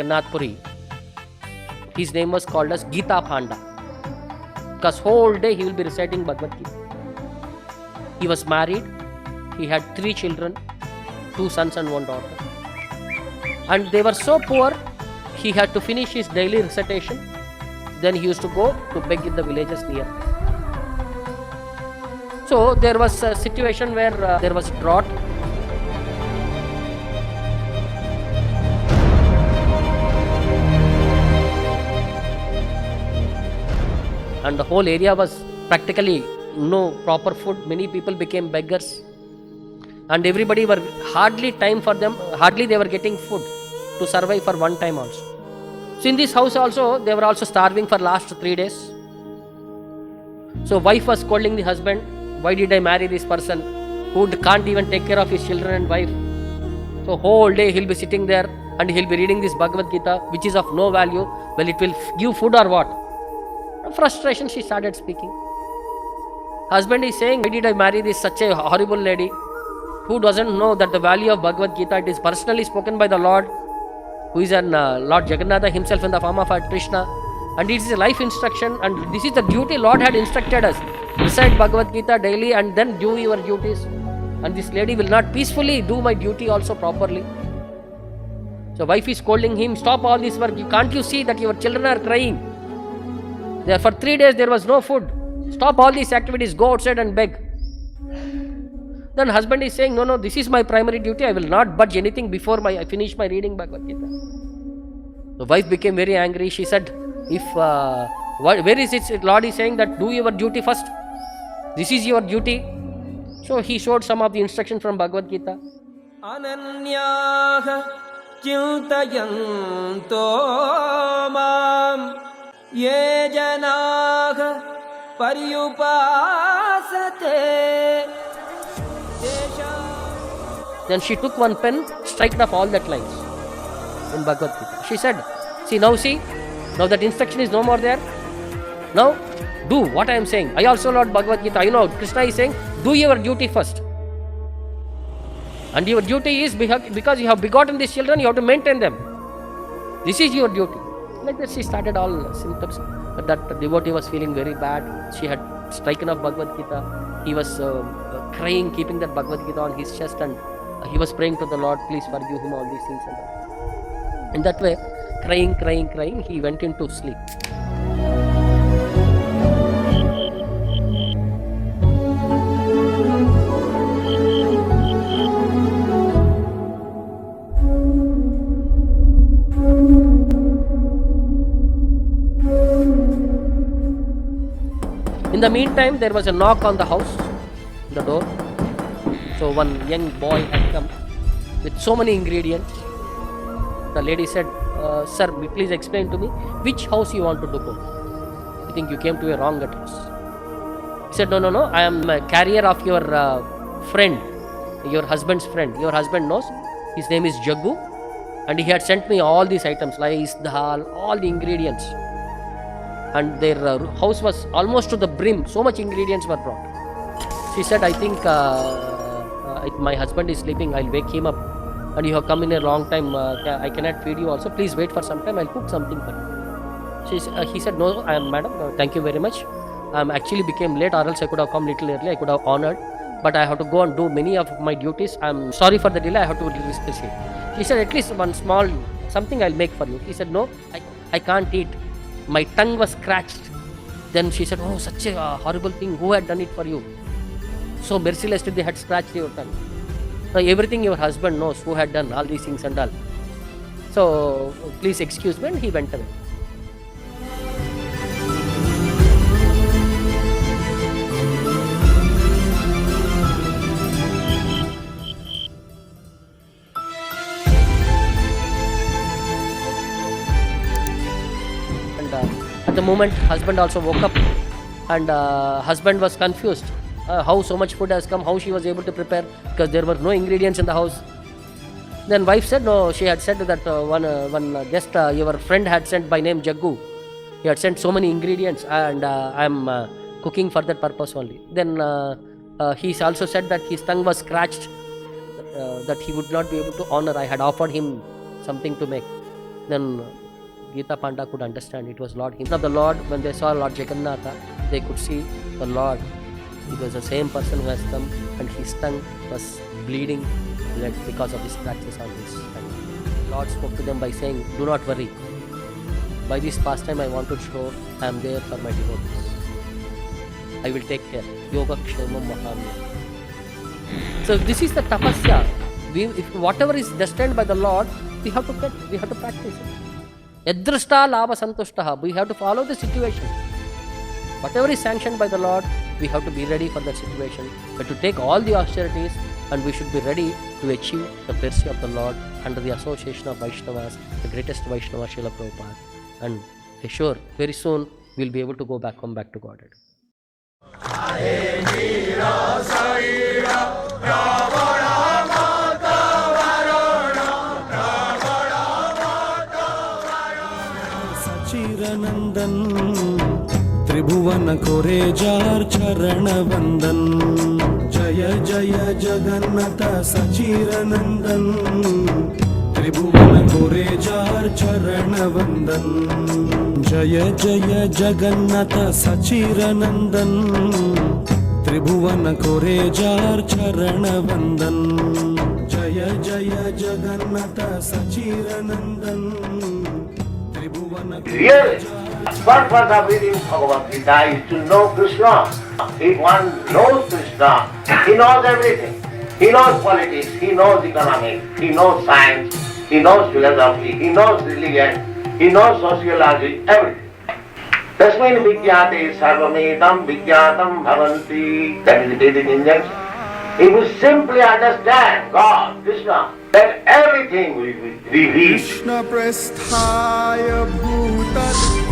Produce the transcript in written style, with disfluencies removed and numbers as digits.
Jagannath Puri. His name was called as Geeta Panda, because whole day he will be reciting Bhagavad Gita. He was married. He had 3 children, 2 sons and 1 daughter. And they were so poor, he had to finish his daily recitation. Then he used to go to beg in the villages near. So there was a situation where there was drought. And the whole area was practically no proper food. Many people became beggars. And everybody were hardly they were getting food to survive for one time also. So in this house also, they were also starving for last 3 days. So wife was scolding the husband, why did I marry this person who can't even take care of his children and wife? So whole day he'll be sitting there and he'll be reading this Bhagavad Gita, which is of no value. Well, it will give food or what? Frustration, she started speaking. Husband is saying, why did I marry this such a horrible lady who doesn't know that the value of Bhagavad Gita? It is personally spoken by the Lord, who is an Lord Jagannath himself in the form of Krishna, and it is a life instruction, and this is the duty Lord had instructed us. Recite Bhagavad Gita daily and then do your duties, and this lady will not peacefully do my duty also properly. So wife is scolding him, stop all this work, can't you see that your children are crying? There for 3 days there was no food. Stop all these activities, go outside and beg. Then husband is saying, no, this is my primary duty, I will not budge anything before I finish my reading Bhagavad Gita. The wife became very angry. She said, where is it? Lord is saying that do your duty first. This is your duty. So he showed some of the instructions from Bhagavad Gita. Ananyaha chintayanto mam ye janaha paryupasate. Then she took one pen, striked off all that lines in Bhagavad Gita. She said, see, now that instruction is no more there. Now, do what I am saying. I also Lord Bhagavad Gita. You know, Krishna is saying, do your duty first. And your duty is, because you have begotten these children, you have to maintain them. This is your duty. Like that, she started all symptoms. But that devotee was feeling very bad. She had striken off Bhagavad Gita. He was crying, keeping that Bhagavad Gita on his chest, and he was praying to the Lord, please forgive him all these things. And in that way, crying, he went into sleep. In the meantime, there was a knock on the house, the door. So one young boy had come with so many ingredients. The lady said, sir, please explain to me which house you want to go. I think you came to a wrong address. He said, no, I am a carrier of your friend, your husband's friend. Your husband knows. His name is Jaggu, and he had sent me all these items, rice, dal, all the ingredients. And their house was almost to the brim. So much ingredients were brought. She said, I think my husband is sleeping. I'll wake him up. And you have come in a long time. I cannot feed you also. Please wait for some time. I'll cook something for you. He said, no, madam, thank you very much. I actually became late, or else I could have come little early. I could have honored. But I have to go and do many of my duties. I'm sorry for the delay. I have to release the ship. He said, at least one small something I'll make for you. He said, no, I can't eat. My tongue was scratched. Then she said, oh, such a horrible thing. Who had done it for you? So mercilessly they had scratched your tongue. So everything your husband knows who had done all these things and all. So please excuse me, and he went away. And at the moment, husband also woke up, and husband was confused. How so much food has come, how she was able to prepare, because there were no ingredients in the house. Then wife said, no, she had said that one guest, your friend had sent by name Jaggu. He had sent so many ingredients, and I am cooking for that purpose only. Then he also said that his tongue was scratched, that he would not be able to honor. I had offered him something to make. Then Gita Panda could understand it was Lord. In front of the Lord, when they saw Lord Jagannatha, they could see the Lord. It was the same person who has come, and his tongue was bleeding blood because of his scratches on his tongue. Lord spoke to them by saying, "Do not worry. By this pastime, I want to show I am there for my devotees. I will take care. Yoga Kshemam Mahamya." So this is the tapasya. If whatever is destined by the Lord, we have to practice it. Yadrishta lava santushtaha. We have to follow the situation. Whatever is sanctioned by the Lord, we have to be ready for that situation. But to take all the austerities, and we should be ready to achieve the mercy of the Lord under the association of Vaishnavas, the greatest Vaishnava, Srila Prabhupada. And sure, very soon we'll be able to go back, come back to Godhead. Sachiranandan Tribhuvan Kore Jar Charana Vandan Jaya Jaya Jagannatha Sachiranandan Tribhuvan Kore Jar Charana Vandan Jaya Jaya Jagannatha Sachiranandan Tribhuvan Kore Jar Charana Vandan Jaya Jaya Jagannatha Sachiranandan. Really, the purpose of reading Bhagavad Gita is to know Krishna. If one knows Krishna, he knows everything. He knows politics, he knows economics, he knows science, he knows philosophy, he knows religion, he knows sociology, everything. Tasmin Vijnate Sarvamedam Vijnatam Bhavanti. That is the Vedic injunction. If you simply understand God, Krishna, then everything will be revealed. Krishna Prasthaya Bhutat